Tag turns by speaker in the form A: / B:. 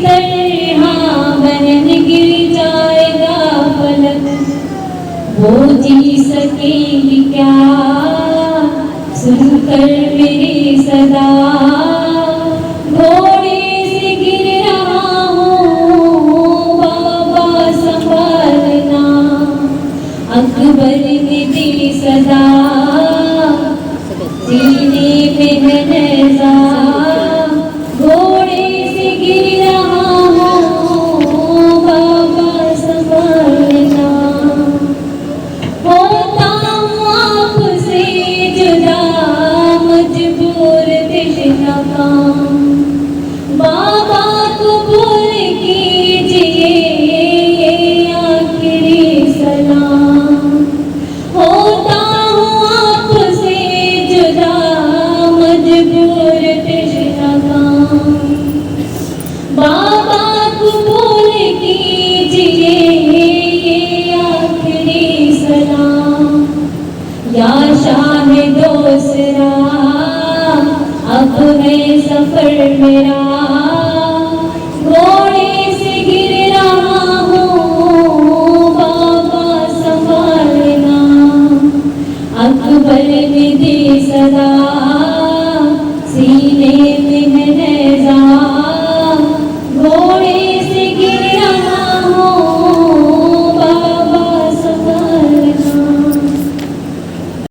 A: तरह बहन गिर जाएगा पलक, वो जी सकेंगी क्या सुनकर मेरी सदा। घोड़े से गिर रहा हूँ बाबा संभालना, अकबर ने दी सदा सीने में है नेज़ा। घोड़े से गिर रहा हूँ बाबा संभालना, होता हूँ आपसे जुदा मजबूर दिल नकाम। बाबा कबूल कीजिए ये आखिरी सलाम। होता हूँ आपसे जुदा मजबूर दिल नकाम। बाबा कबूल कीजिए ये आखिरी सलाम। या शाह दोसरा अब है सफर मेरा,